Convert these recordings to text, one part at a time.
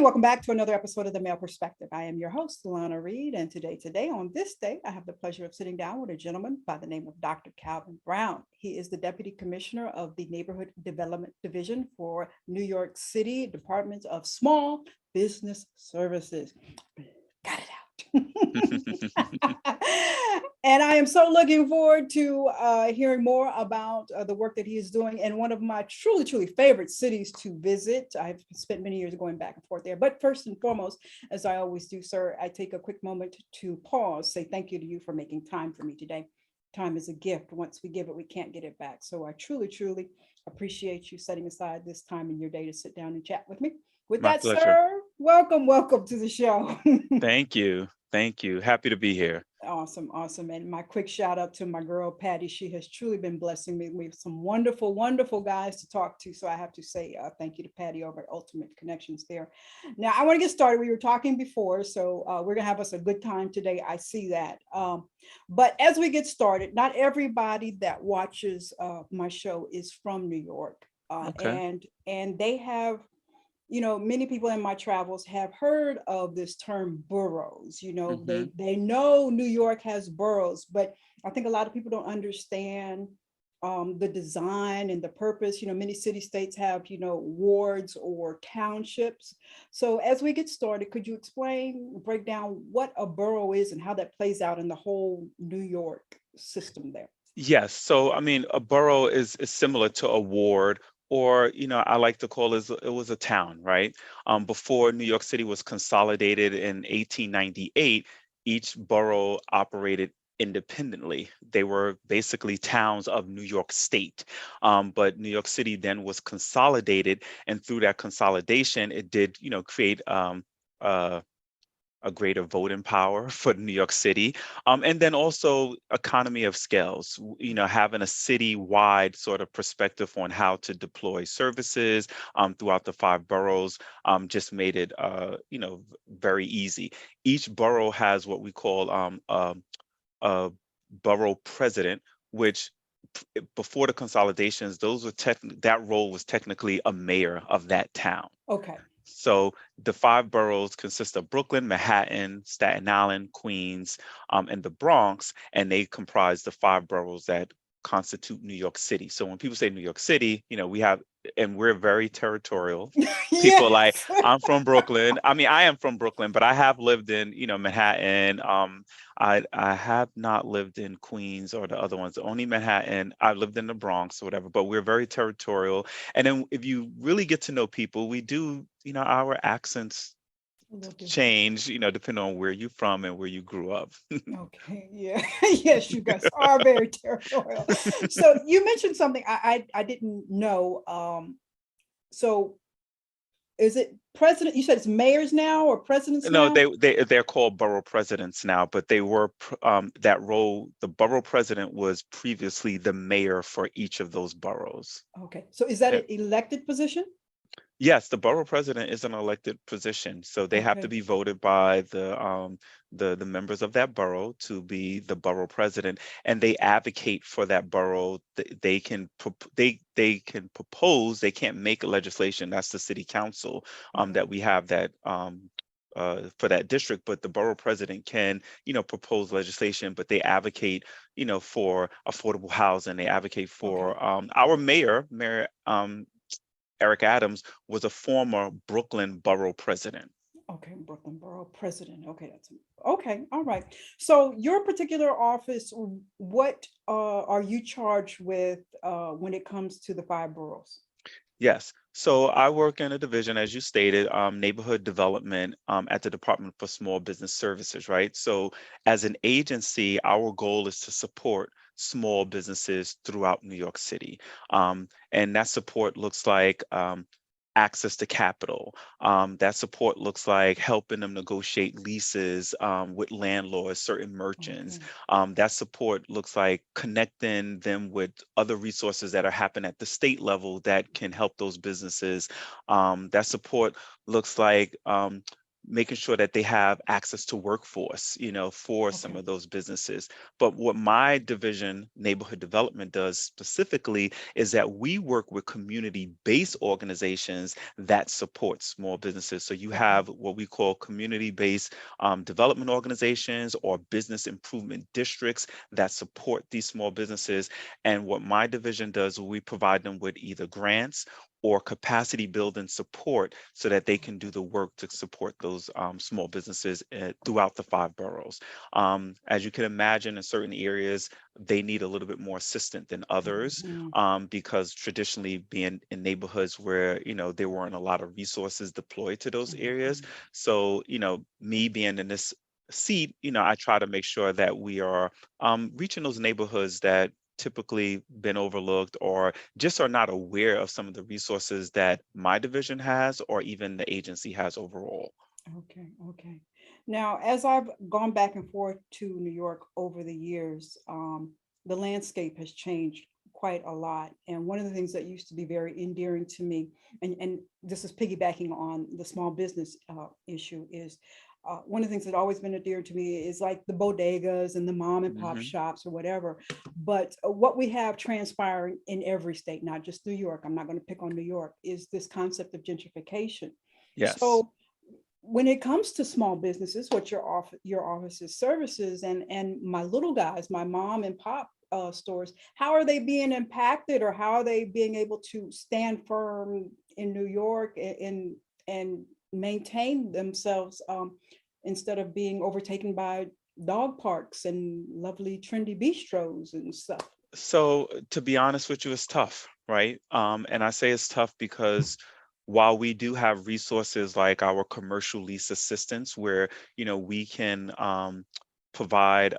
welcome back to another episode of The Male Perspective. I am your host, Lana Reid, and today, on this day, I have the pleasure of sitting down with a gentleman by the name of Dr. Calvin Brown. He is the Deputy Commissioner of the Neighborhood Development Division for New York City Department of Small Business Services. Got it out. And I am so looking forward to hearing more about the work that he is doing in one of my truly favorite cities to visit. I've spent many years going back and forth there. But first and foremost, as I always do, sir, I take a quick moment to pause, say thank you to you for making time for me today. Time is a gift. Once we give it, we can't get it back. So I truly appreciate you setting aside this time in your day to sit down and chat with me. With My that, pleasure. sir, welcome to the show. Thank you. Happy to be here. Awesome. And my quick shout out to my girl, Patty. She has truly been blessing me with some wonderful guys to talk to. So I have to say thank you to Patty over at Ultimate Connections there. Now, I want to get started. We were talking before, so we're going to have us a good time today. I see that. But as we get started, not everybody that watches my show is from New York. Okay. And they have, many people in my travels have heard of this term boroughs. hmm They know New York has boroughs, but I think a lot of people don't understand the design and the purpose. Many city states have, wards or townships. So as we get started, could you break down what a borough is and how that plays out in the whole New York system there? Yes. So, I mean, a borough is similar to a ward, or, I like to call it was a town, right? Before New York City was consolidated in 1898, each borough operated independently. They were basically towns of New York State. But New York City then was consolidated, and through that consolidation, it did, create uh, a greater voting power for New York City. And then also economy of scales, having a city-wide sort of perspective on how to deploy services throughout the five boroughs just made it, very easy. Each borough has what we call a borough president, which before the consolidations, that role was technically a mayor of that town. Okay. So the five boroughs consist of Brooklyn, Manhattan, Staten Island, Queens, and the Bronx, and they comprise the five boroughs that constitute New York City. So when people say New York City, we're very territorial. People like, Yes. I'm from Brooklyn. I mean, I am from Brooklyn, but I have lived in, Manhattan. I have not lived in Queens or the other ones, only Manhattan. I've lived in the Bronx or whatever, but we're very territorial. And then if you really get to know people, we do, our accents A little different. change, depending on where you're from and where you grew up. Okay, yeah, yes, you guys are very territorial. So you mentioned something I didn't know. So is it president? You said it's mayors now or presidents No, now? they're called borough presidents now, but they were that role. The borough president was previously the mayor for each of those boroughs. Okay, so is that an elected position? Yes, the borough president is an elected position, so they have to Okay, be voted by the members of that borough to be the borough president, and they advocate for that borough. They can propose. They can't make legislation. That's the city council okay, that we have that for that district, but the borough president can, propose legislation, but they advocate, for affordable housing. They advocate okay. for our Mayor Eric Adams was a former Brooklyn borough president. Okay, Brooklyn Borough President. Okay, that's okay. All right. So your particular office, what are you charged with when it comes to the five boroughs? Yes. So I work in a division, as you stated, neighborhood development at the Department for Small Business Services, right? So as an agency, our goal is to support small businesses throughout New York City. And that support looks like access to capital. That support looks like helping them negotiate leases with landlords, certain merchants. Okay. That support looks like connecting them with other resources that are happening at the state level that can help those businesses. That support looks like making sure that they have access to workforce, for some Okay. of those businesses. But what my division, neighborhood development, does specifically is that we work with community-based organizations that support small businesses. So you Okay. have what we call community-based development organizations or business improvement districts that support these small businesses. And what my division does, we provide them with either grants or capacity building support so that they can do the work to support those small businesses throughout the 5 boroughs. As you can imagine, in certain areas, they need a little bit more assistance than others, Mhm. because traditionally being in neighborhoods where, there weren't a lot of resources deployed to those areas. Mhm. So, me being in this seat, I try to make sure that we are reaching those neighborhoods that typically been overlooked or just are not aware of some of the resources that my division has or even the agency has overall. Okay, okay. Now, as I've gone back and forth to New York over the years, the landscape has changed quite a lot. And one of the things that used to be very endearing to me, and this is piggybacking on the small business issue, is one of the things that always been endearing to me is like the bodegas and the mom and pop Hmm. shops or whatever. But what we have transpiring in every state, not just New York, I'm not going to pick on New York, is this concept of gentrification. Yes. So when it comes to small businesses, what your office's services and my little guys, my mom and pop stores, how are they being impacted, or how are they being able to stand firm in New York and maintain themselves, instead of being overtaken by dog parks and lovely trendy bistros and stuff? So to be honest with you, it's tough, right? And I say it's tough because while we do have resources like our commercial lease assistance, where we can provide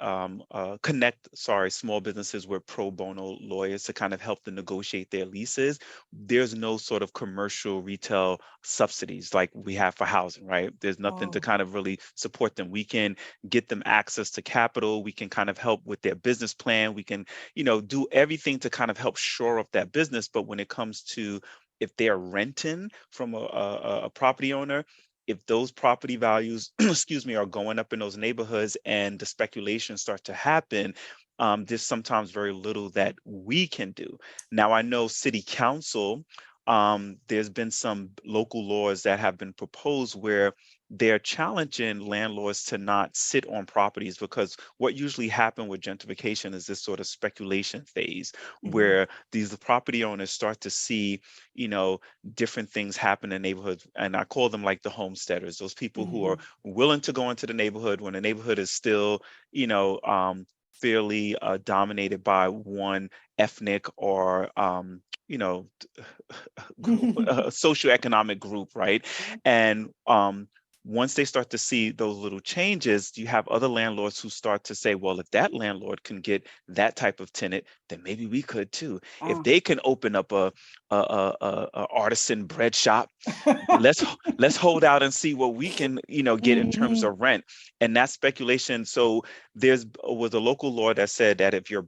small businesses with pro bono lawyers to kind of help them negotiate their leases. There's no sort of commercial retail subsidies like we have for housing, right? There's nothing to Oh. kind of really support them. We can get them access to capital. We can kind of help with their business plan. We can do everything to kind of help shore up that business. But when it comes to if they're renting from a property owner, if those property values, excuse me, are going up in those neighborhoods and the speculation starts to happen, there's sometimes very little that we can do. Now, I know city council, there's been some local laws that have been proposed where they're challenging landlords to not sit on properties because what usually happens with gentrification is this sort of speculation phase Mhm. where these property owners start to see, you know, different things happen in neighborhoods. And I call them like the homesteaders, those people who are Mhm. willing to go into the neighborhood when the neighborhood is still, you know, fairly dominated by one ethnic or, you know, socioeconomic group, right? And once they start to see those little changes, you have other landlords who start to say, well, if that landlord can get that type of tenant, then maybe we could too. If Ah. they can open up a artisan bread shop, let's hold out and see what we can, get in terms Mhm. of rent. And that speculation. So was a local law that said that if your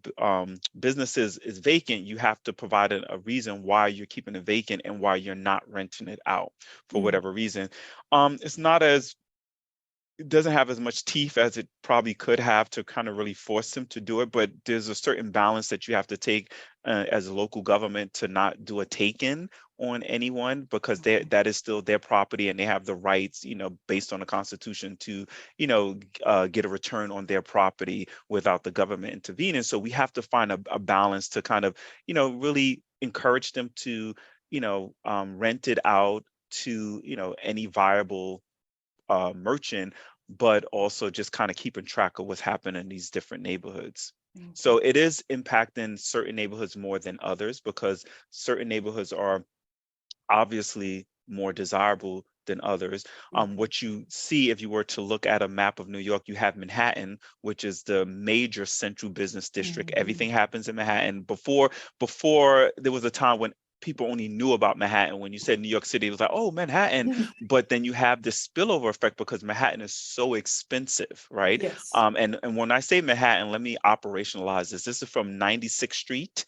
business is vacant, you have to provide a reason why you're keeping it vacant and why you're not renting it out for Mm. whatever reason. It's not as it doesn't have as much teeth as it probably could have to kind of really force them to do it, but there's a certain balance that you have to take as a local government to not do a take-in on anyone because Okay. that is still their property and they have the rights, based on the Constitution to, get a return on their property without the government intervening. So we have to find a balance to kind of, really encourage them to, rent it out to, any viable merchant, but also just kind of keeping track of what's happening in these different neighborhoods. Okay. So it is impacting certain neighborhoods more than others because certain neighborhoods are obviously more desirable than others. Okay. What you see if you were to look at a map of New York, you have Manhattan, which is the major central business district. Mhm. Everything happens in Manhattan. Before there was a time when people only knew about Manhattan. When you said New York City, it was like, oh, Manhattan. But then you have this spillover effect because Manhattan is so expensive, right? Yes. And when I say Manhattan, let me operationalize this. This is from 96th Street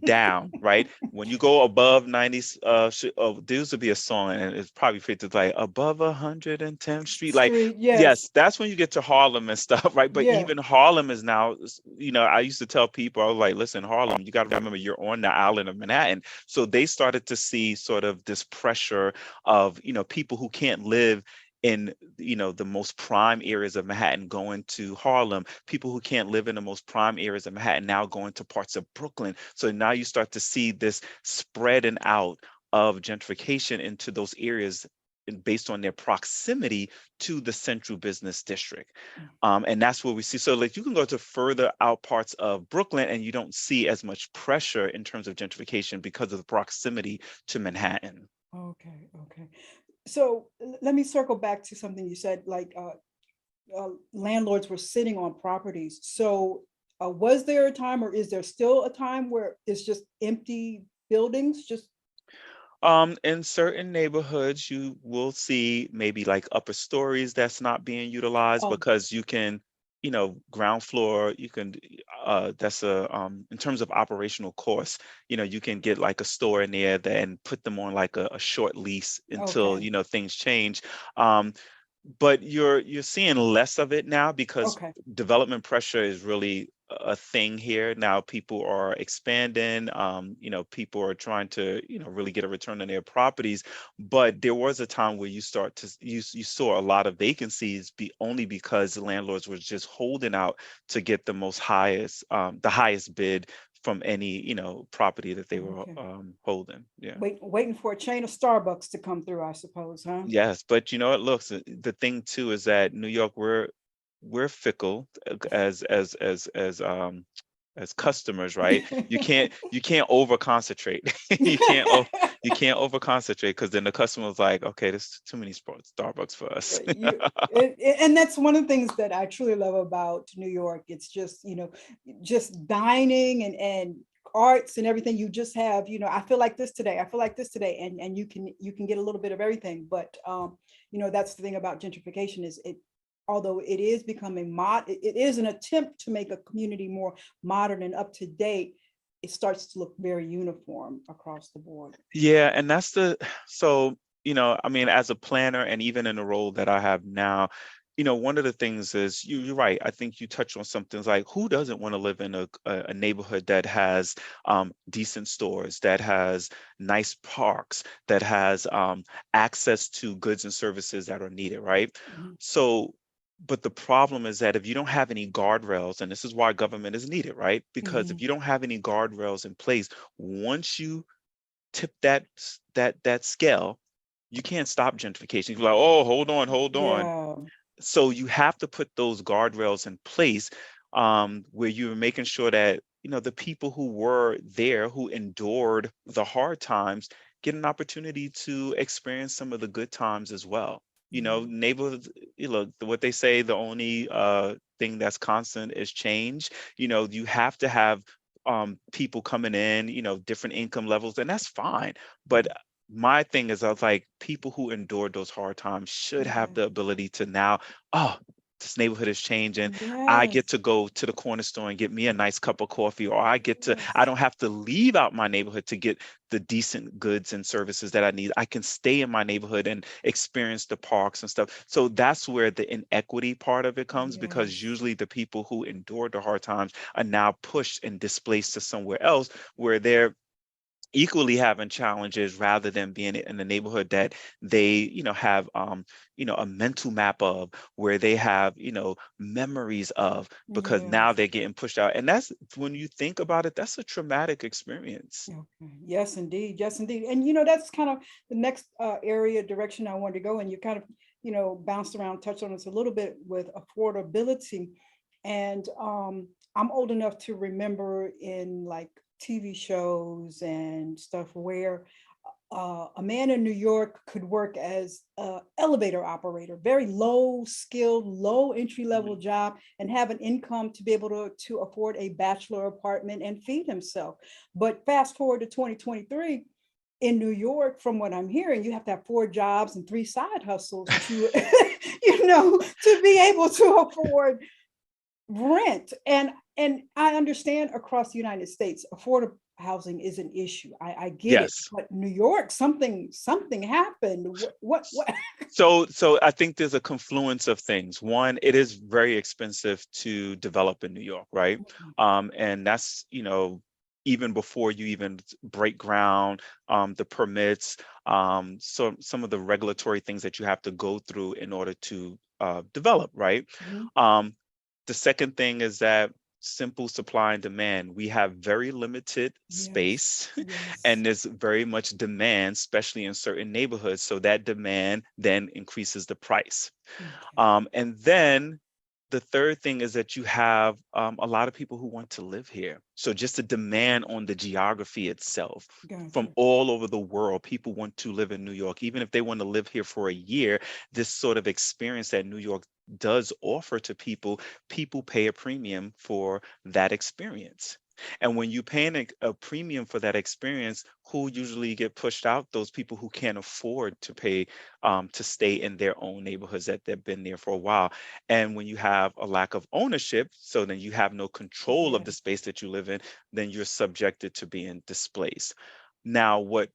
down, right? When you go above 90, there used to be a song, and it's probably fitted like above 110th Street. Like, Street, yes. yes, that's when you get to Harlem and stuff, right? But Yeah. even Harlem is now, I used to tell people, I was like, listen, Harlem, you got to remember you're on the island of Manhattan. So they started to see sort of this pressure of, people who can't live in the most prime areas of Manhattan going to Harlem, people who can't live in the most prime areas of Manhattan now going to parts of Brooklyn. So now you start to see this spreading out of gentrification into those areas based on their proximity to the central business district. And that's what we see. So like you can go to further out parts of Brooklyn and you don't see as much pressure in terms of gentrification because of the proximity to Manhattan. Okay. Okay. So let me circle back to something you said, like landlords were sitting on properties. So was there a time, or is there still a time where it's just empty buildings? Just In certain neighborhoods, you will see maybe like upper stories that's not being utilized oh, because you can, ground floor, you can, that's in terms of operational costs, you can get like a store in there and put them on like a short lease until, okay. things change. Um, but you're seeing less of it now because Okay. development pressure is really a thing here now. People are expanding, people are trying to really get a return on their properties. But there was a time where you saw a lot of vacancies be only because the landlords were just holding out to get the highest bid from any property that they were Okay. holding. Yeah. Waiting for a chain of Starbucks to come through, I suppose, huh? Yes, but it looks the thing too is that New York, we're fickle as customers, right? You can't over concentrate. You can't over concentrate because then the customer's like, okay, this is too many Starbucks for us. And that's one of the things that I truly love about New York. It's just, just dining and arts and everything. You just have, I feel like this today. I feel like this today. And you can get a little bit of everything. But that's the thing about gentrification is although it is becoming it is an attempt to make a community more modern and up to date. It starts to look very uniform across the board. Yeah, and I mean, as a planner and even in the role that I have now, one of the things is you're right. I think you touch on something like who doesn't want to live in a neighborhood that has decent stores, that has nice parks, that has access to goods and services that are needed, right? Mhm. So, but the problem is that if you don't have any guardrails, and this is why government is needed, right? Because if Mhm. you don't have any guardrails in place, once you tip that scale, you can't stop gentrification. You're like, oh, hold on. Yeah. So you have to put those guardrails in place, where you're making sure that the people who were there, who endured the hard times, get an opportunity to experience some of the good times as well. Yeah. Neighborhoods, what they say, the only thing that's constant is change. You have to have people coming in, different income levels, and that's fine. But my thing is, I was like, people who endured those hard times should have Yeah. the ability to now, oh, this neighborhood is changing. I get Yes. to go to the corner store and get me a nice cup of coffee, or I Yes. don't have to leave out my neighborhood to get the decent goods and services that I need. I can stay in my neighborhood and experience the parks and stuff. So that's where the inequity part of it comes, because Yes. usually the people who endured the hard times are now pushed and displaced to somewhere else where they're equally having challenges, rather than being in the neighborhood that they have a mental map of, where they have memories of, because now Yes. they're getting pushed out. And that's, when you think about it, that's a traumatic experience. Okay. Yes, indeed. Yes, indeed. And that's kind of the next area direction I wanted to go. And you kind of, bounced around, touched on this a little bit with affordability. And I'm old enough to remember in like TV shows and stuff where a man in New York could work as an elevator operator, very low skilled, low entry level Mhm. job, and have an income to be able to afford a bachelor apartment and feed himself. But fast forward to 2023. in New York, from what I'm hearing, you have to have 4 jobs and 3 side hustles to, to be able to afford rent. And I understand across the United States, affordable housing is an issue. I get it. Yes. But New York, something happened. What? So I think there's a confluence of things. One, it is very expensive to develop in New York, right? And that's, even before you even break ground, the permits, so some of the regulatory things that you have to go through in order to develop, right? Mhm. Um, the second thing is that simple supply and demand. We have very limited Yes, space yes. and there's very much demand, especially in certain neighborhoods. So that demand then increases the price. Okay. And then the third thing is that you have a lot of people who want to live here. So just the demand on the geography itself from Gotcha. all over the world, people want to live in New York. Even if they want to live here for a year, this sort of experience that New York does offer to people, people pay a premium for that experience. And when you pay a premium for that experience, who usually get pushed out? Those people who can't afford to pay to stay in their own neighborhoods that they've been there for a while. And when you have a lack of ownership, so then you have no control of Yeah. the space that you live in, then you're subjected to being displaced. Now, what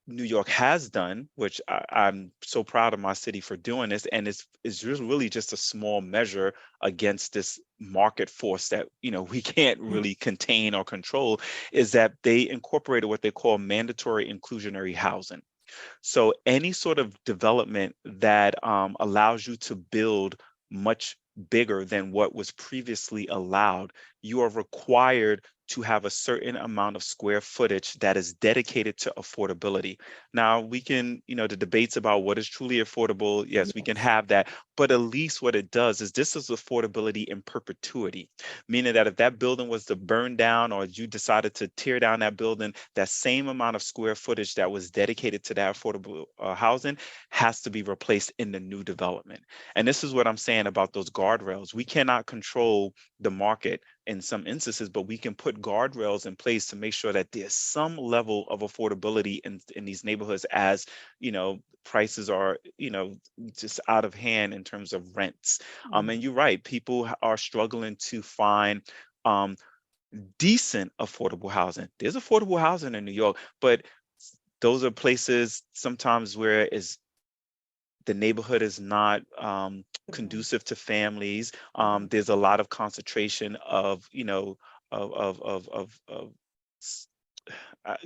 New York has done, which I'm so proud of my city for doing this, and it's really just a small measure against this market force that we can't really contain or control, is that they incorporated what they call mandatory inclusionary housing. So any sort of development that allows you to build much bigger than what was previously allowed, you are required to have a certain amount of square footage that is dedicated to affordability. Now, we can, the debates about what is truly affordable, yes, we can Yes. have that, but at least what it does is this is affordability in perpetuity, meaning that if that building was to burn down or you decided to tear down that building, that same amount of square footage that was dedicated to that affordable housing has to be replaced in the new development. And this is what I'm saying about those guardrails. We cannot control the market in some instances, but we can put guardrails in place to make sure that there's some level of affordability in these neighborhoods as, prices are, just out of hand in terms of rents. Mm. And you're right, people are struggling to find um, decent affordable housing. There's affordable housing in New York, but those are places sometimes where is the neighborhood is not The best. conducive to families. Yeah. There's a lot of concentration of, of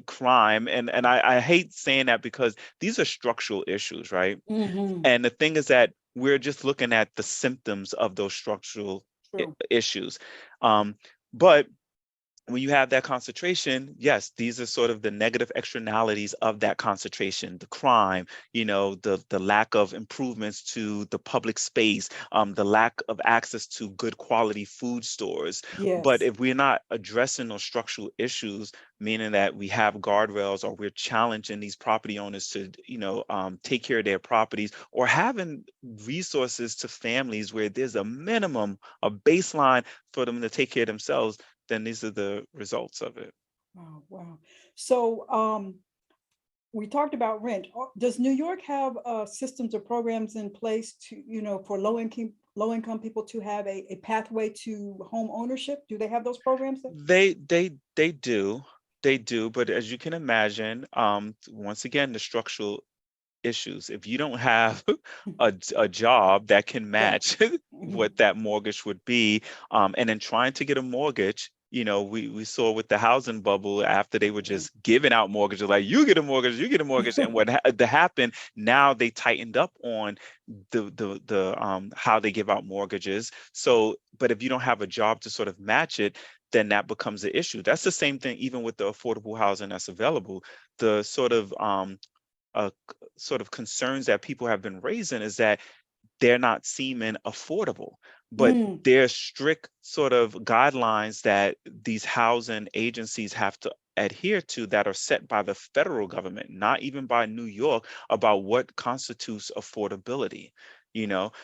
crime, and I hate saying that because these are structural issues, right? Hmm. And the thing is that we're just looking at the symptoms of those structural True. issues. Um, but when you have that concentration, yes, these are sort of the negative externalities of that concentration, the crime, the lack of improvements to the public space, the lack of access to good quality food stores. But Yes. if we're not addressing those structural issues, meaning that we have guardrails or we're challenging these property owners to, take care of their properties or having resources to families where there's a minimum, a baseline for them to take care of themselves, then these are the results of it. Wow. Wow. So, we talked about rent. Does New York have systems or programs in place to, for low income people to have a pathway to home ownership? Do they have those programs there? They do. They do, but as you can imagine, once again, the structural issues. If you don't have a job that can Yeah. match Mhm. what that mortgage would be, and then trying to get a mortgage, we saw with the housing bubble after they were Yeah. just giving out mortgages, like you get a mortgage, you get a mortgage, and what happened now they tightened up on the how they give out mortgages. So, but if you don't have a job to sort of match it, then that becomes the issue. That's the same thing even with the affordable housing that's available. The sort of concerns that people have been raising is that they're not seeming affordable, but Mm. there's strict sort of guidelines that these housing agencies have to adhere to that are set by the federal government, not even by New York, about what constitutes affordability.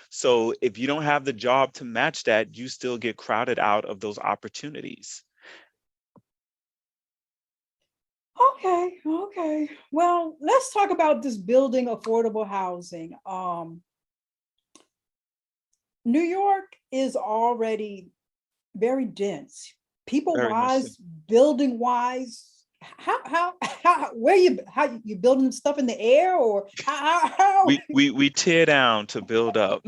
So if you don't have the job to match that, you still get crowded out of those opportunities. Okay, okay. Well, let's talk about this building affordable housing. New York is already very dense, people Very much so. wise, building wise. How you building stuff in the air, or how We tear down to build up.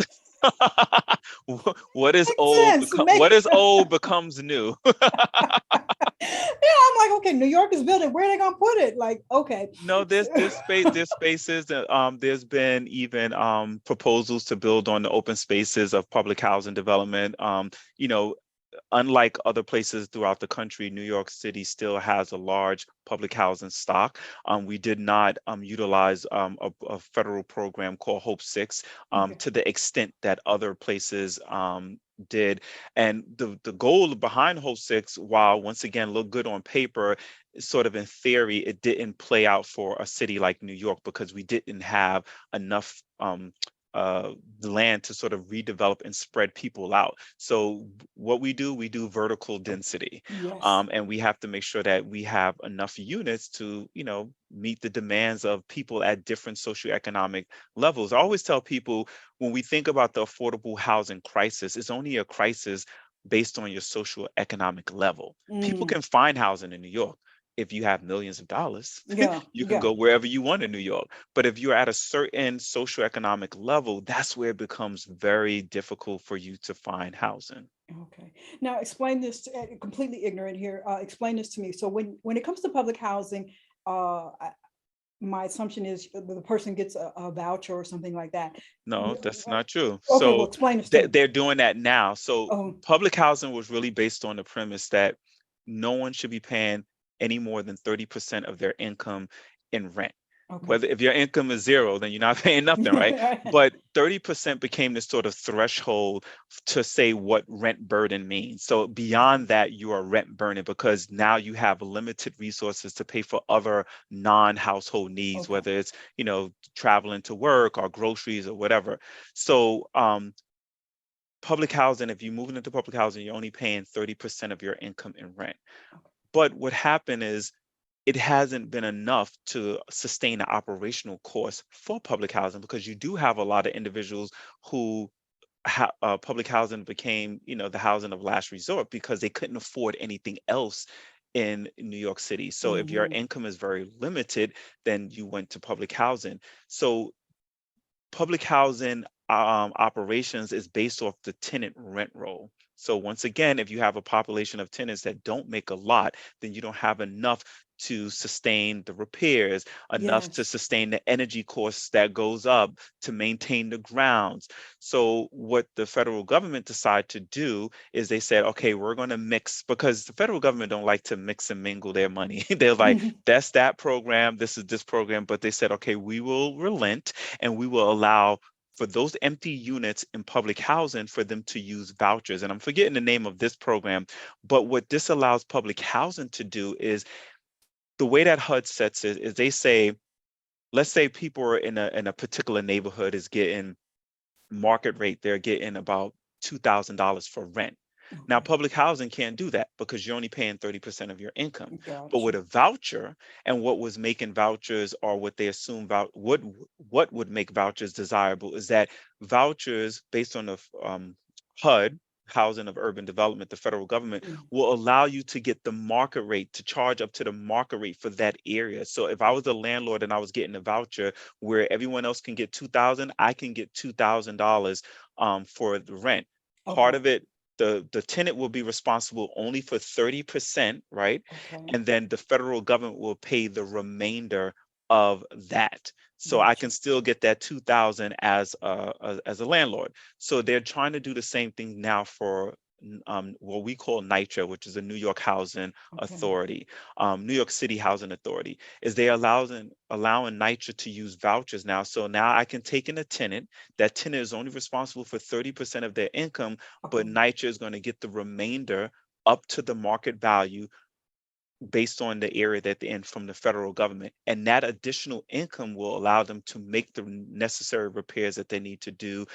What is makes old sense? become what is old becomes new. Yeah, I'm like, okay, New York is building. Where are they gonna put it? Like, okay. No, there's spaces that there's been even proposals to build on the open spaces of public housing development. You know, unlike other places throughout the country, New York City still has a large public housing stock. We did not utilize a federal program called Hope Six Okay. to the extent that other places did. And the goal behind Hope Six, while once again look good on paper, sort of in theory, it didn't play out for a city like New York because we didn't have enough land to sort of redevelop and spread people out. So what we do vertical density, Yes. and we have to make sure that we have enough units to, meet the demands of people at different socioeconomic levels. I always tell people when we think about the affordable housing crisis, it's only a crisis based on your socioeconomic level. People Mm, can find housing in New York. If you have millions of dollars, yeah. you can Yeah. go wherever you want in New York. But if you're at a certain socioeconomic level, that's where it becomes very difficult for you to find housing. Okay. Now explain this. Completely ignorant here. Explain this to me. So when it comes to public housing, my assumption is the person gets a voucher or something like that. No, that's not true. Okay. Well, So explain this to me. they're doing that now. So Oh. public housing was really based on the premise that no one should be paying any more than 30% of their income in rent. Okay. Whether if your income is zero, then you're not paying nothing, right? But 30% became this sort of threshold to say what rent burden means. So beyond that, you are rent burden because now you have limited resources to pay for other non-household needs, Okay. whether it's, traveling to work or groceries or whatever. So public housing, if you move into public housing, you're only paying 30% of your income in rent. But what happened is it hasn't been enough to sustain the operational cost for public housing because you do have a lot of individuals who public housing became, the housing of last resort because they couldn't afford anything else in New York City. So if your Hmm. income is very limited, then you went to public housing. So public housing operations is based off the tenant rent roll. So once again, if you have a population of tenants that don't make a lot, then you don't have enough to sustain the repairs, enough to Yes. sustain the energy costs that goes up to maintain the grounds. So what the federal government decided to do is they said, okay, we're going to mix because the federal government don't like to mix and mingle their money. They're like, that's that program, this is this program, but they said, okay, we will relent and we will allow for those empty units in public housing for them to use vouchers. And I'm forgetting the name of this program, but what this allows public housing to do is the way that HUD sets it is they say, let's say people are in a particular neighborhood is getting market rate, they're getting about $2,000 for rent. Now, Okay. public housing can't do that because you're only paying 30% of your income. But Got with you. a voucher, and what was making vouchers or what they assume what would make vouchers desirable is that vouchers based on the HUD, Housing of Urban Development, the federal government Mm. will allow you to get the market rate to charge up to the market rate for that area. So if I was a landlord and I was getting a voucher where everyone else can get 2,000, I can get $2,000 for the rent. Part Okay. of it, the tenant will be responsible only for 30%, right? Okay. And then the federal government will pay the remainder of that. So I Got can you. still get that 2,000 as as a landlord. So they're trying to do the same thing now for what we call NYCHA, which is the New York Housing Okay. Authority, New York City Housing Authority, is they allowing NYCHA to use vouchers now. So now I can take in a tenant. That tenant is only responsible for 30% of their income, but Okay. NYCHA is going to get the remainder up to the market value based on the area that they're in from the federal government. And that additional income will allow them to make the necessary repairs that they need to do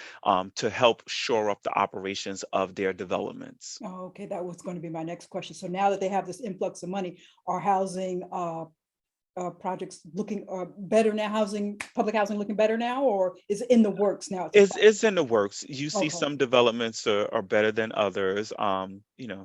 to help shore up the operations of their developments. Oh, okay, that was going to be my next question. So now that they have this influx of money, are housing projects looking better now, public housing looking better now, or is it in the works now? It's in the works. You see Okay. some developments are better than others.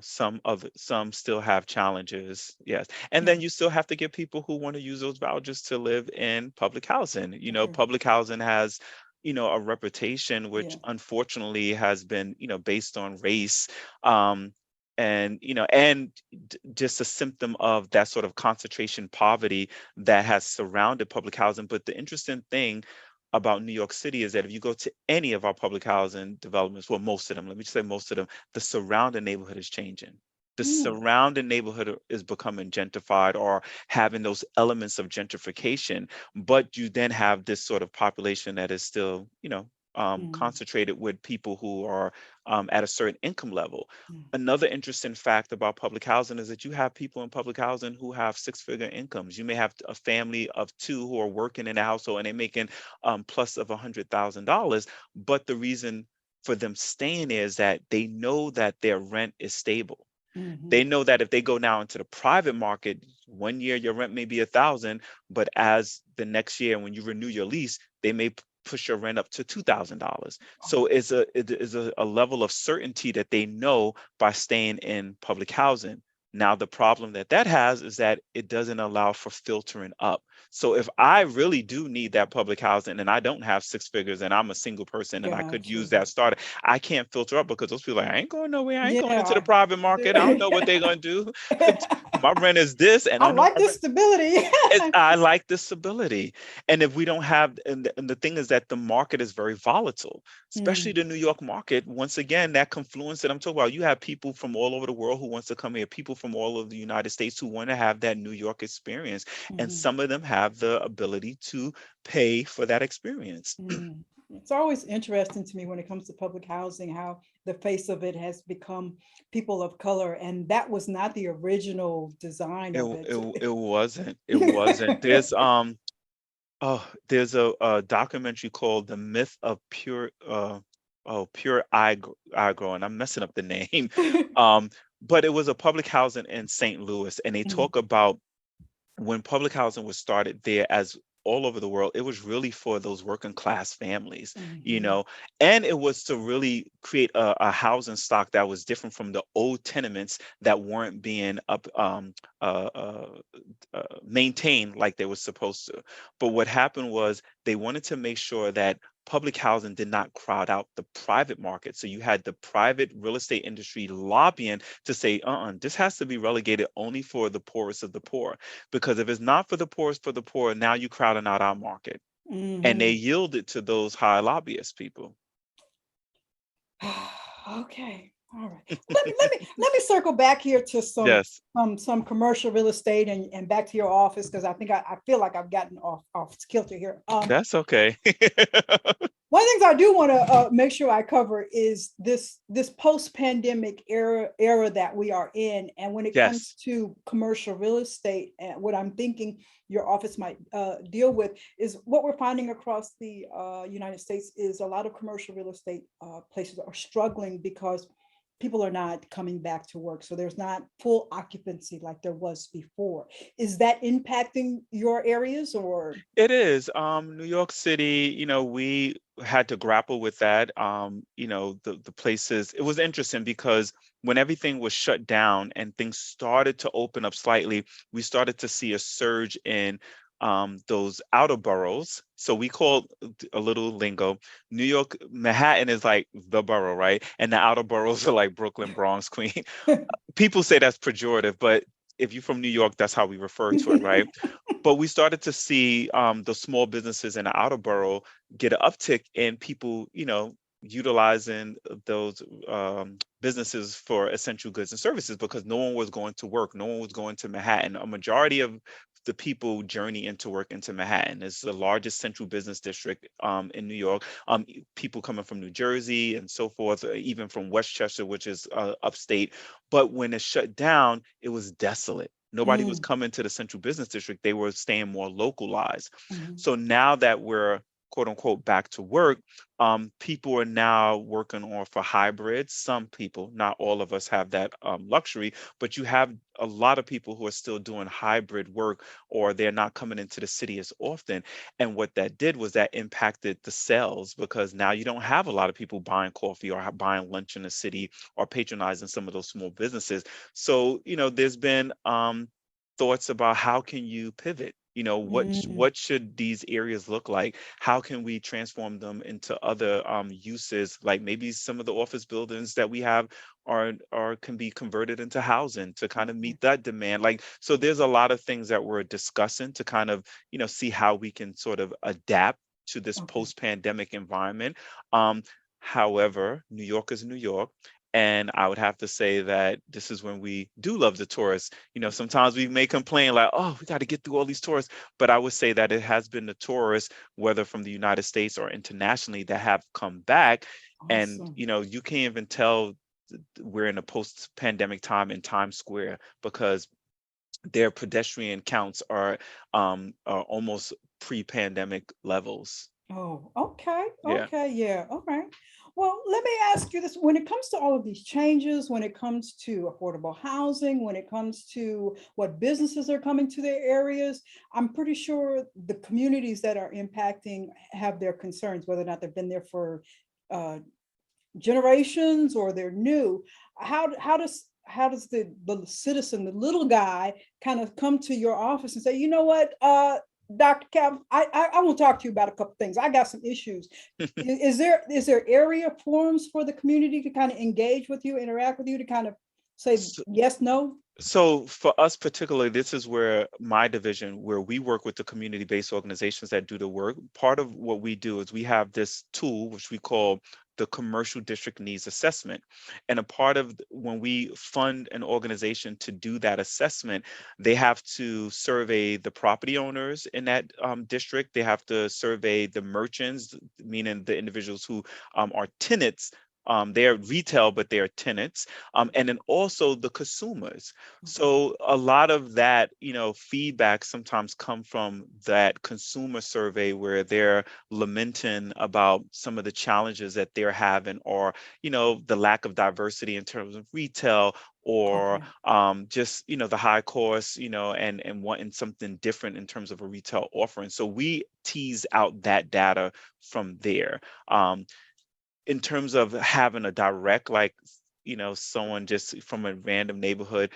Some still have challenges. Yes. And then Mm, you still have to get people who want to use those vouchers to live in public housing. okay. Public housing has, a reputation which Yeah. unfortunately has been, based on race. Um, and just a symptom of that sort of concentration poverty that has surrounded public housing. But the interesting thing about New York City is that if you go to any of our public housing developments, well, most of them, let me just say most of them, the surrounding neighborhood is changing. The Mm, surrounding neighborhood is becoming gentrified or having those elements of gentrification, but you then have this sort of population that is still, mm, concentrated with people who are at a certain income level. mm, Another interesting fact about public housing is that you have people in public housing who have six-figure incomes. You may have a family of two who are working in a household and they're making plus of $100,000. But the reason for them staying there is that they know that their rent is stable. mhm. They know that if they go now into the private market, one year your rent may be 1,000, but as the next year when you renew your lease, they may push your rent up to $2,000. So it is a level of certainty that they know by staying in public housing. Now the problem that has is that it doesn't allow for filtering up. So if I really do need that public housing and I don't have six figures and I'm a single person and I could Gotcha. use that starter, I can't filter up because those people are like, I ain't going nowhere. I ain't going into the Yeah. private market. I don't know what they're gonna do. My rent is this, and I I know like my this rent. stability. I like this stability. And if we don't have, and the thing is that the market is very volatile, especially Mm, the New York market. Once again, that confluence that I'm talking about, you have people from all over the world who wants to come here, people from all over the United States who want to have that New York experience. And mhm. some of them have the ability to pay for that experience. Mm. It's always interesting to me when it comes to public housing, how the face of it has become people of color, and that was not the original design of it. It wasn't. It wasn't. There's a documentary called The Myth of Pure Eye Growing. I'm messing up the name. Um, but it was a public housing in St. Louis, and they Mhm, talk about when public housing was started there as all over the world, it was really for those working class families, you mhm, know, and it was to really create a housing stock that was different from the old tenements that weren't being uh, uh, maintained like they were supposed to. But what happened was they wanted to make sure that public housing did not crowd out the private market. So you had the private real estate industry lobbying to say, this has to be relegated only for the poorest of the poor. Because if it's not for the poorest for the poor, now you crowding out our market. And they mhm. yielded to those high lobbyist people. Okay, all right. Let me circle back here to Yes, some commercial real estate and back to your office, because I think I feel like I've gotten off kilter here. that's okay. One of the things I do want to make sure I cover is this post-pandemic era that we are in, and when it comes Yes. to commercial real estate, and what I'm thinking your office might deal with is what we're finding across the United States is a lot of commercial real estate places are struggling because people are not coming back to work, so there's not full occupancy like there was before. Is that impacting your areas, or? It is. New York City, we had to grapple with that. The places, it was interesting because when everything was shut down and things started to open up slightly, we started to see a surge in those outer boroughs. So we call a little lingo. New York, Manhattan is like the borough, right? And the outer boroughs are like Brooklyn, Bronx, Queens. People say that's pejorative, but if you're from New York, that's how we refer to it, right? But we started to see the small businesses in the outer borough get an uptick in people, utilizing those businesses for essential goods and services because no one was going to work, no one was going to Manhattan. A majority of the people journey into work into Manhattan. It's the largest central business district in New York. People coming from New Jersey and so forth, even from Westchester, which is upstate. But when it shut down, it was desolate. Nobody was Mm, coming to the central business district. They were staying more localized. mhm, So now that we're quote unquote back to work, people are now working on for hybrids. Some people, not all of us have that luxury, but you have a lot of people who are still doing hybrid work, or they're not coming into the city as often. And what that did was that impacted the sales, because now you don't have a lot of people buying coffee or buying lunch in the city or patronizing some of those small businesses. So, there's been thoughts about how can you pivot? Mm, What should these areas look like? How can we transform them into other uses? Like maybe some of the office buildings that we have are can be converted into housing to kind of okay. meet that demand. Like, so there's a lot of things that we're discussing to kind of, see how we can sort of adapt to this Okay. post-pandemic environment. Um, However, New York is New York. And I would have to say that this is when we do love the tourists. Sometimes we may complain like, oh, we got to get through all these tourists. But I would say that it has been the tourists, whether from the United States or internationally, that have come back. And, Awesome. you can't even tell we're in a post-pandemic time in Times Square, because their pedestrian counts are almost pre-pandemic levels. Oh, okay. Yeah. Okay. Yeah. All right. Well, let me ask you this. When it comes to all of these changes, when it comes to affordable housing, when it comes to what businesses are coming to their areas, I'm pretty sure the communities that are impacting have their concerns, whether or not they've been there for uh, generations or they're new. How does the citizen, the little guy, kind of come to your office and say, you know what, Dr. Calvin, I want to talk to you about a couple things. I got some issues. Is there area forums for the community to kind of engage with you, interact with you, to kind of say yes, no? So for us particularly, this is where my division, where we work with the community-based organizations that do the work. Part of what we do is we have this tool, which we call the Commercial District Needs Assessment. And a part of when we fund an organization to do that assessment, they have to survey the property owners in that district. They have to survey the merchants, meaning the individuals who are tenants. They're retail, but they are tenants, and then also the consumers. Okay. So a lot of that, feedback sometimes come from that consumer survey where they're lamenting about some of the challenges that they're having, or, the lack of diversity in terms of retail, or Okay. just, the high costs, and wanting something different in terms of a retail offering. So we tease out that data from there. In terms of having a direct, like, someone just from a random neighborhood,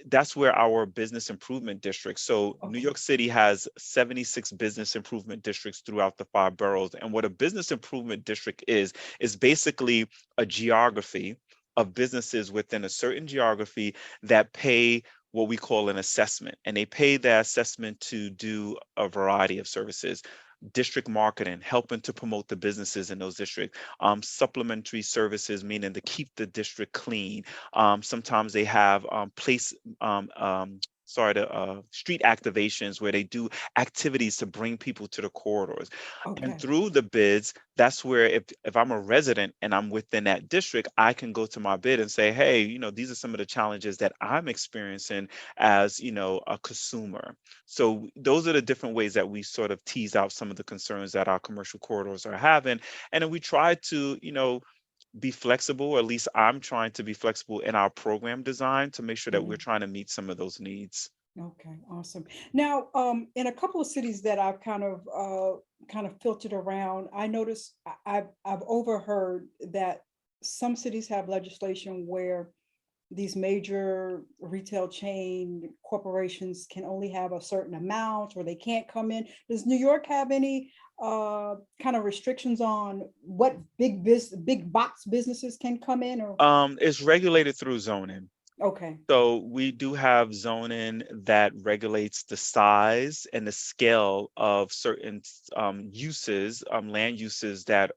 that's where our business improvement district. So New Okay. York City has 76 business improvement districts throughout the 5 boroughs. And what a business improvement district is basically a geography of businesses within a certain geography that pay what we call an assessment. And they pay that assessment to do a variety of services: district marketing, helping to promote the businesses in those districts, supplementary services, meaning to keep the district clean. Sometimes they have street activations where they do activities to bring people to the corridors. And Okay. through the bids, that's where if I'm a resident and I'm within that district, I can go to my bid and say, hey, these are some of the challenges that I'm experiencing as, a consumer. So those are the different ways that we sort of tease out some of the concerns that our commercial corridors are having. And then we try to, be flexible, or at least I'm trying to be flexible in our program design to make sure that we're Mhm. trying to meet some of those needs. Okay, awesome. Now, in a couple of cities that I've kind of filtered around, I noticed I've overheard that some cities have legislation where these major retail chain corporations can only have a certain amount, or they can't come in. Does New York have any kind of restrictions on what big box businesses can come in? Or It's regulated through zoning. okay, So we do have zoning that regulates the size and the scale of certain uses, land uses that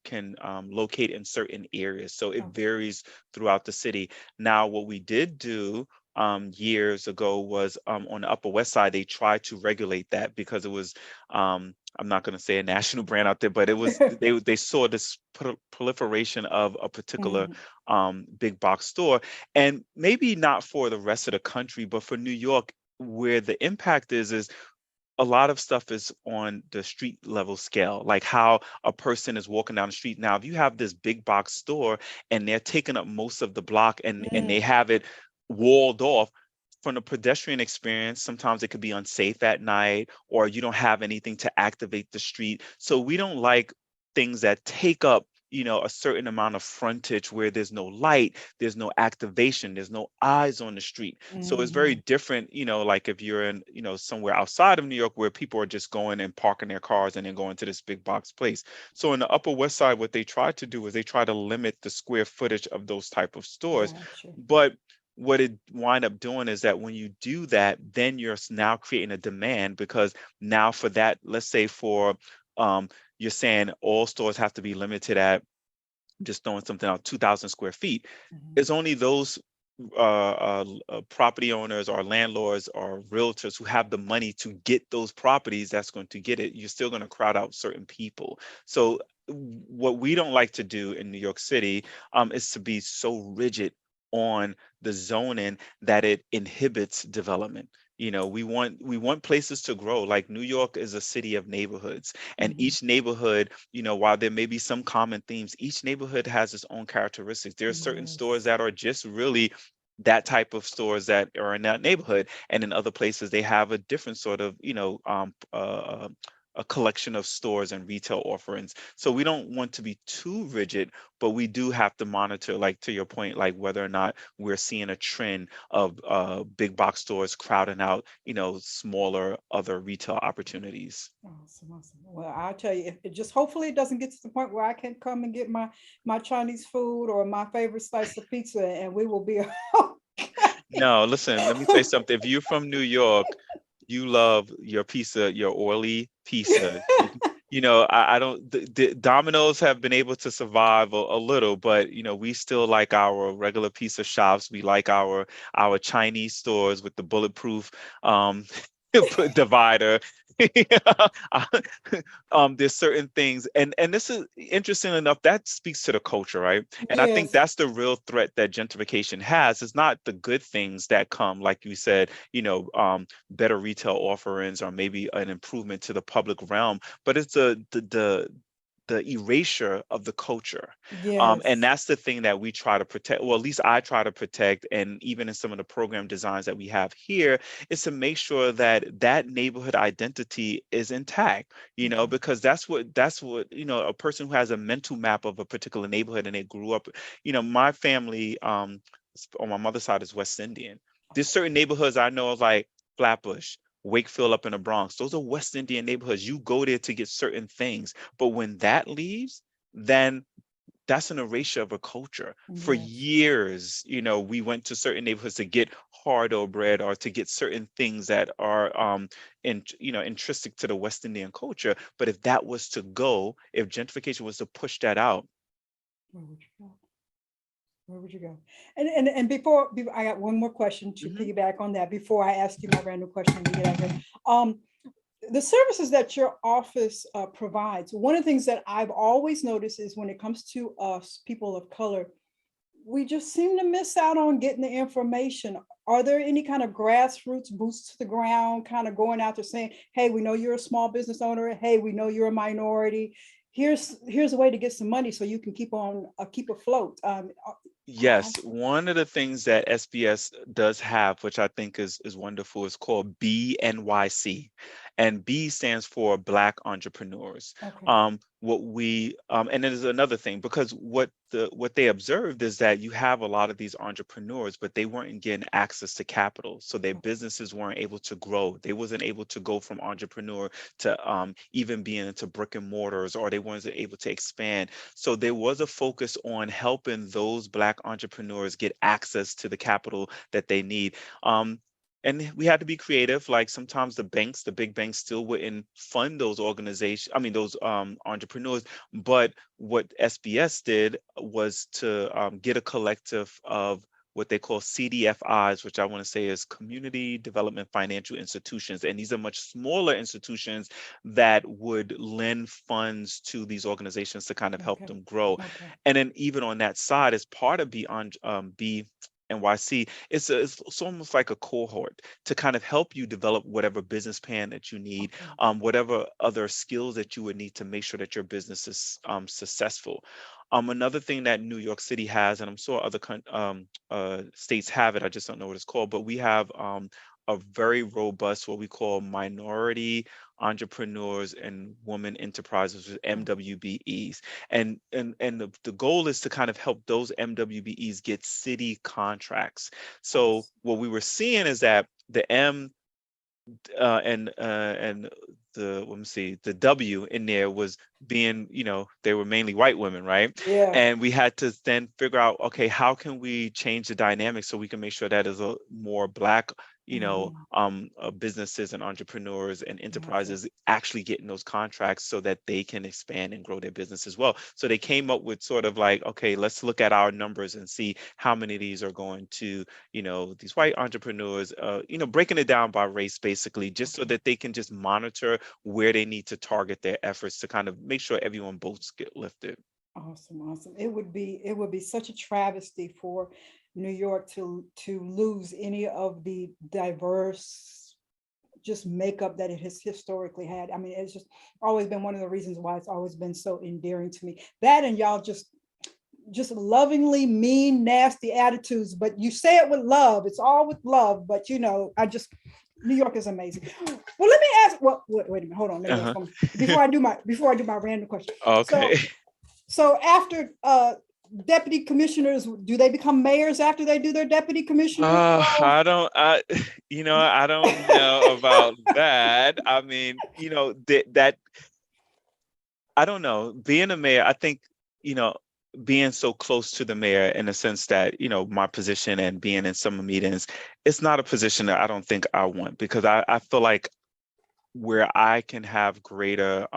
can locate in certain areas. So it okay. varies throughout the city. Now, what we did do years ago was on the Upper West Side, they tried to regulate that because it was, I'm not going to say a national brand out there, but it was they saw this proliferation of a particular Mhm. big box store, and maybe not for the rest of the country, but for New York, where the impact is a lot of stuff is on the street level scale, like how a person is walking down the street. Now, if you have this big box store and they're taking up most of the block and they Mm, have it walled off, from the pedestrian experience, sometimes it could be unsafe at night, or you don't have anything to activate the street. So we don't like things that take up, a certain amount of frontage where there's no light, there's no activation, there's no eyes on the street. So it's very mhm. different, like if you're in, somewhere outside of New York where people are just going and parking their cars and then going to this big box place. So in the Upper West Side, what they try to do is they try to limit the square footage of those type of stores. Gotcha. But what it wind up doing is that when you do that, then you're now creating a demand, because now for that, let's say for um, you're saying all stores have to be limited at, just throwing something out, 2,000 square feet. Mhm. It's only those property owners or landlords or realtors who have the money to get those properties that's going to get it. You're still going to crowd out certain people. So what we don't like to do in New York City is to be so rigid on the zoning that it inhibits development. We want places to grow. Like New York is a city of neighborhoods, and Mhm. each neighborhood, while there may be some common themes, each neighborhood has its own characteristics. There are certain stores Yes. that are just really that type of stores that are in that neighborhood, and in other places they have a different sort of, a collection of stores and retail offerings. So we don't want to be too rigid, but we do have to monitor, like to your point, like whether or not we're seeing a trend of big box stores crowding out, smaller other retail opportunities. Awesome, awesome. Well, I'll tell you, if it just hopefully it doesn't get to the point where I can come and get my Chinese food or my favorite slice of pizza, and we will be okay. No, listen, let me tell you something. If you're from New York, you love your pizza, your oily pizza. I don't, the Domino's have been able to survive a little, but we still like our regular pizza shops. We like our Chinese stores with the bulletproof divider. Uh, there's certain things, and this is interesting enough, that speaks to the culture, right? And I think Yes. that's the real threat that gentrification has. It's not the good things that come, like you said, better retail offerings or maybe an improvement to the public realm, but it's the erasure of the culture. And Yes. that's the thing that we try to protect. Well, at least I try to protect. And even in some of the program designs that we have here, is to make sure that that neighborhood identity is intact, Okay. because that's what, a person who has a mental map of a particular neighborhood and they grew up, my family, on my mother's side is West Indian. There's Okay. certain neighborhoods I know of, like Flatbush, Wakefield up in the Bronx. Those are West Indian neighborhoods. You go there to get certain things. But when that leaves, then that's an erasure of a culture. For Yes. years, we went to certain neighborhoods to get hard bread or to get certain things that are intrinsic to the West Indian culture. But if that was to go, if gentrification was to push that out. Where would you go? Where would you go? And before I got one more question to Mhm. piggyback on that before I ask you my random question and we get out of here. The services that your office provides, one of the things that I've always noticed is when it comes to us, people of color, we just seem to miss out on getting the information. Are there any kind of grassroots boots to the ground, kind of going out there saying, hey, we know you're a small business owner. Hey, we know you're a minority. Here's a way to get some money so you can keep afloat. Yes, one of the things that SBS does have, which I think is wonderful, is called BNYC, and B stands for Black Entrepreneurs. Okay. And there's another thing, because what they observed is that you have a lot of these entrepreneurs, but they weren't getting access to capital, so their Okay. businesses weren't able to grow. They wasn't able to go from entrepreneur to even being into brick and mortars, or they weren't able to expand. So there was a focus on helping those Black entrepreneurs get access to the capital that they need. And we had to be creative. Like sometimes the big banks still wouldn't fund those organizations, I mean, those entrepreneurs. But what SBS did was to get a collective of what they call CDFIs, which I want to say is Community Development Financial Institutions. And these are much smaller institutions that would lend funds to these organizations to kind of help Okay. them grow. Okay. And then even on that side, as part of Beyond NYC, it's almost like a cohort to kind of help you develop whatever business plan that you need, Okay. whatever other skills that you would need to make sure that your business is successful. Another thing that New York City has, and I'm sure other states have it, I just don't know what it's called, but we have a very robust, what we call minority entrepreneurs and women enterprises, with Oh, MWBEs. And the goal is to kind of help those MWBEs get city contracts. So awesome. what we were seeing is that the M and the, let me see, the W in there was being, they were mainly white women, right? Yeah. And we had to then figure out, okay, how can we change the dynamic so we can make sure that is a more black, Mhm. businesses and entrepreneurs and Gotcha. enterprises actually getting those contracts so that they can expand and grow their business as well. So they came up with sort of like, okay, let's look at our numbers and see how many of these are going to, these white entrepreneurs, breaking it down by race, basically, just so Okay. that they can just monitor where they need to target their efforts to kind of make sure everyone boats get lifted. Awesome, awesome. It would be such a travesty for New York to lose any of the diverse just makeup that it has historically had. I mean, it's just always been one of the reasons why it's always been so endearing to me. That and y'all just lovingly mean, nasty attitudes, but you say it with love. It's all with love. But I just New York is amazing. Well, let me ask. Well, wait a minute. Hold on. Let me ask Uh-huh. one before I do my random question. Okay. So after deputy commissioners, do they become mayors after they do their deputy commissioner? I don't, I don't know about that. I mean, that I don't know. Being a mayor, I think, you know, being so close to the mayor in the sense that, my position and being in some meetings, it's not a position that I don't think I want, because I feel like where I can have greater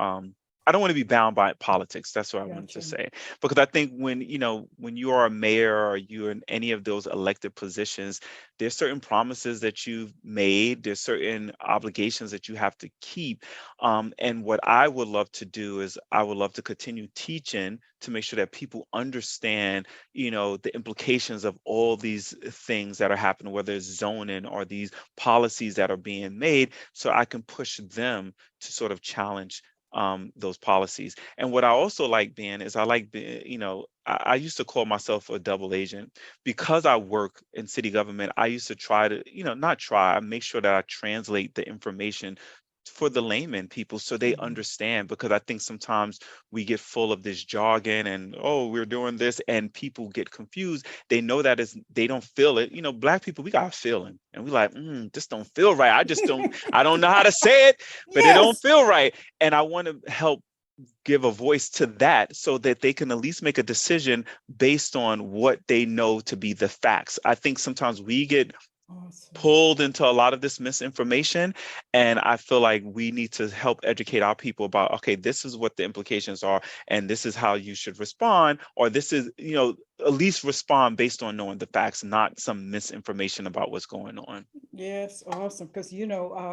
I don't want to be bound by politics. That's what I wanted to Gotcha. say. Because I think when you are a mayor or you're in any of those elected positions, there's certain promises that you've made, there's certain obligations that you have to keep. And what I would love to do is I would love to continue teaching to make sure that people understand, the implications of all these things that are happening, whether it's zoning or these policies that are being made, so I can push them to sort of challenge those policies. And what I also like being is I like being, I used to call myself a double agent because I work in city government. I used to try to, not try, I make sure that I translate the information for the layman people so they Mhm. understand, because I think sometimes we get full of this jargon and, oh, we're doing this, and people get confused. They know that is, they don't feel it. Black people, we got a feeling and we like, this don't feel right. I don't know how to say it, but it don't Yes. feel right. And I want to help give a voice to that so that they can at least make a decision based on what they know to be the facts. I think sometimes we get Awesome. pulled into a lot of this misinformation, and I feel like we need to help educate our people about, okay, this is what the implications are, and this is how you should respond, or this is, at least respond based on knowing the facts, not some misinformation about what's going on. Yes, awesome. Because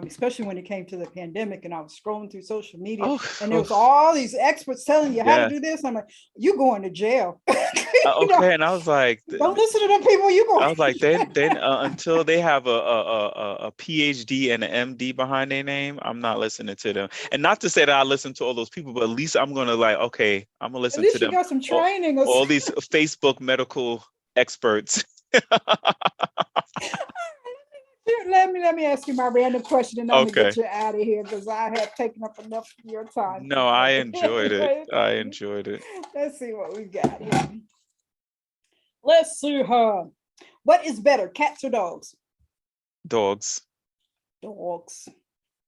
especially when it came to the pandemic, and I was scrolling through social media, Oh, and there oh, was all these experts telling you how to yeah. do this. I'm like, you going to jail? you know, Okay, and I was like, don't listen to them people. You I going? was like, then until they have a PhD and an MD behind their name, I'm not listening to them. And not to say that I listen to all those people, but at least I'm gonna like, okay, I'm gonna At listen to least you them. got some All, training or all something. these Facebook medical experts. Let me ask you my random question, and I'm gonna Okay. get you out of here because I have taken up enough of your time No, I today. enjoyed it. I enjoyed it. Let's see what we got here. Let's see her. What is better, cats or dogs? Dogs. Dogs.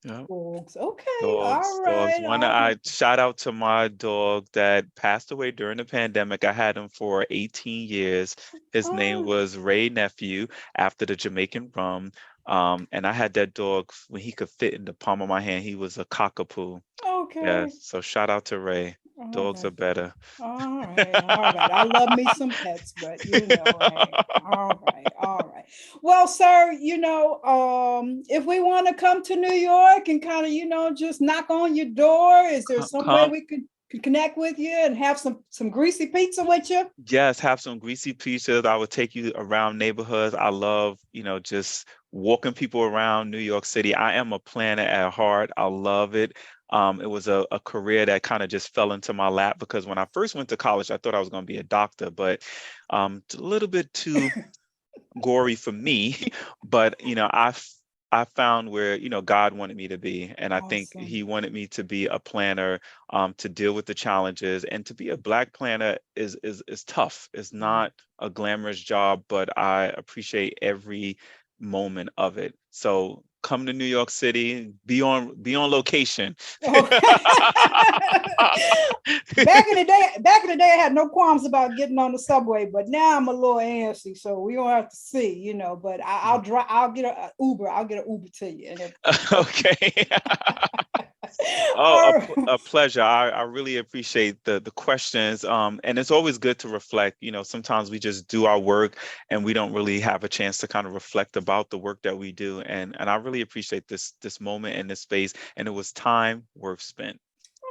Yeah. Dogs. Okay. Dogs, All dogs. right. One, All right. I shout out to my dog that passed away during the pandemic. I had him for 18 years. His name Oh, was Ray Nephew, after the Jamaican rum. And I had that dog when he could fit in the palm of my hand. He was a cockapoo. Yeah. okay. So shout out to Ray. All Dogs right. are better. All right, all right. I love me some pets, but hey, all right, all right. Well, sir, if we want to come to New York and kind of, just knock on your door, is there some way Come we could? Can connect with you and have some greasy pizza with you. Yes, have some greasy pizzas. I would take you around neighborhoods. I love, just walking people around New York City. I am a planner at heart. I love it. It was a career that kind of just fell into my lap because when I first went to college, I thought I was going to be a doctor, but it's a little bit too gory for me. But I found where God wanted me to be, and I think Awesome. He wanted me to be a planner, to deal with the challenges, and to be a Black planner is tough. It's Yeah. not a glamorous job, but I appreciate every moment of it. So come to New York City, be on location. Okay. Back in the day, I had no qualms about getting on the subway, but now I'm a little antsy, so we gonna have to see, But I'll drive. I'll get a Uber. I'll get an Uber to you and everything. Okay. Oh, All right. a pleasure. I really appreciate the questions. And it's always good to reflect. Sometimes we just do our work and we don't really have a chance to kind of reflect about the work that we do. And I really appreciate this moment and this space. And it was time worth spent.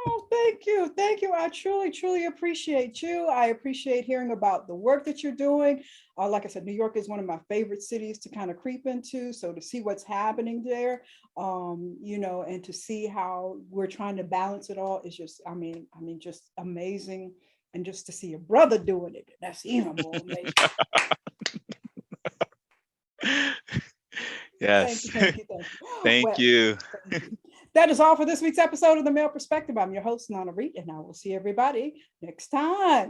Oh, thank you. Thank you. I truly, truly appreciate you. I appreciate hearing about the work that you're doing. Like I said, New York is one of my favorite cities to kind of creep into. So to see what's happening there, and to see how we're trying to balance it all is just, just amazing. And just to see your brother doing it, that's even more amazing. Thank Yes. you, thank you, thank you. Thank Well, you. thank you. That is all for this week's episode of The Male Perspective. I'm your host, Lana Reid, and I will see everybody next time.